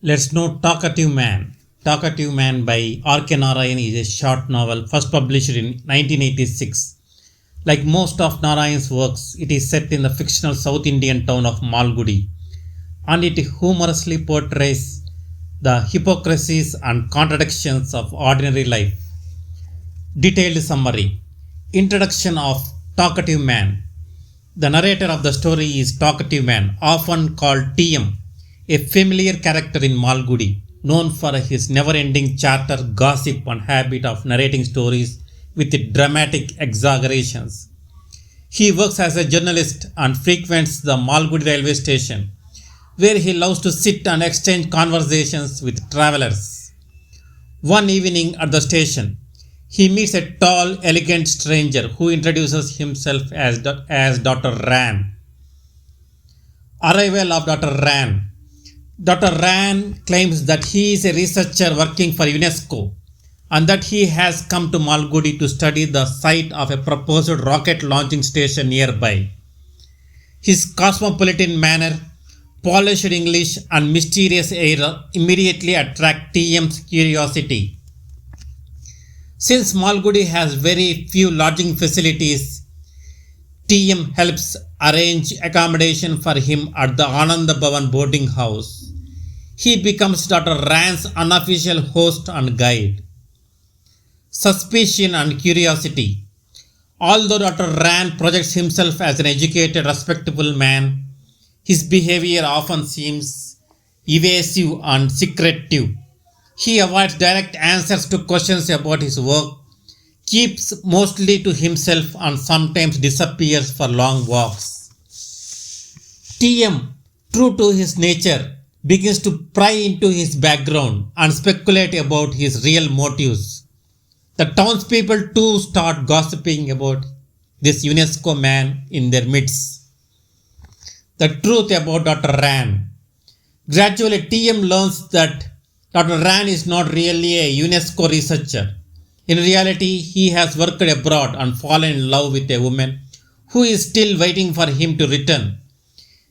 Let's know Talkative Man. Talkative Man by Narayan is a short novel first published in 1986. Like most of Narayan's works, it is set in the fictional South Indian town of Malgudi, and it humorously portrays the hypocrisies and contradictions of ordinary life. Detailed summary. Introduction of Talkative Man. The narrator of the story is Talkative Man, often called TM, a familiar character in Malgudi, known for his never-ending chatter, gossip and habit of narrating stories with dramatic exaggerations. He works as a journalist and frequents the Malgudi railway station, where he loves to sit and exchange conversations with travelers. One evening at the station, he meets a tall, elegant stranger who introduces himself as Dr. Rann. Arrival of Dr. Rann. Dr. Rann claims that he is a researcher working for UNESCO and that he has come to Malgudi to study the site of a proposed rocket launching station nearby. His cosmopolitan manner, polished English and mysterious air immediately attract TM's curiosity. Since Malgudi has very few lodging facilities, TM helps arrange accommodation for him at the Ananda Bhavan boarding house. He becomes Dr. Rann's unofficial host and guide. Suspicion and curiosity. Although Dr. Rann projects himself as an educated, respectable man, his behavior often seems evasive and secretive. He avoids direct answers to questions about his work, keeps mostly to himself and sometimes disappears for long walks. TM, true to his nature, begins to pry into his background and speculate about his real motives. The townspeople too start gossiping about this UNESCO man in their midst. The truth about Dr. Rann. Gradually, TM learns that Dr. Rann is not really a UNESCO researcher. In reality, he has worked abroad and fallen in love with a woman who is still waiting for him to return.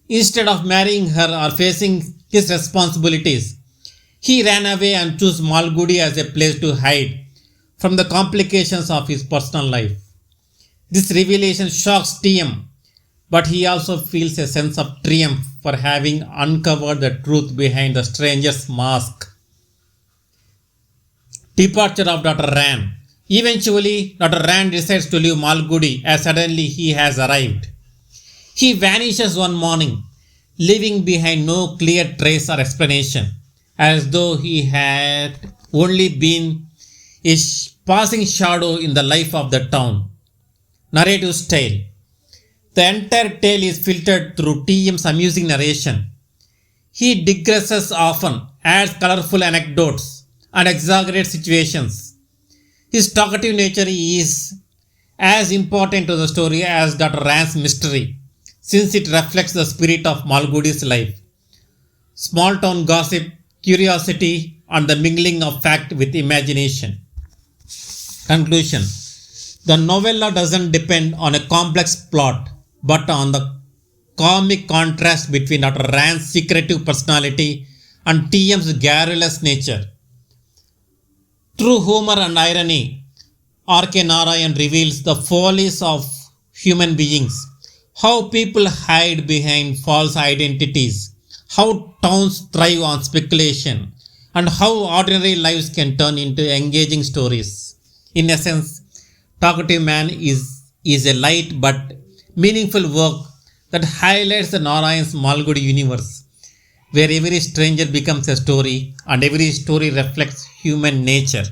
Instead of marrying her or facing his responsibilities, he ran away and chose Malgudi as a place to hide from the complications of his personal life. This revelation shocks TM, but he also feels a sense of triumph for having uncovered the truth behind the stranger's mask. Departure of Dr. Rann. Eventually, Dr. Rann decides to leave Malgudi as suddenly he has arrived. He vanishes one morning, leaving behind no clear trace or explanation, as though he had only been a passing shadow in the life of the town. Narrative style. The entire tale is filtered through TM's amusing narration. He digresses often, adds colorful anecdotes, and exaggerates situations. His talkative nature is as important to the story as Dr. Rann's mystery, since it reflects the spirit of Malgudi's life. Small town gossip, curiosity, and the mingling of fact with imagination. Conclusion. The novella doesn't depend on a complex plot, but on the comic contrast between Dr. Rann's secretive personality and TM's garrulous nature. Through humor and irony, R.K. Narayan reveals the follies of human beings, how people hide behind false identities, how towns thrive on speculation, and how ordinary lives can turn into engaging stories. In essence, Talkative Man is a light but meaningful work that highlights the Narayan's Malgudi universe, where every stranger becomes a story and every story reflects human nature.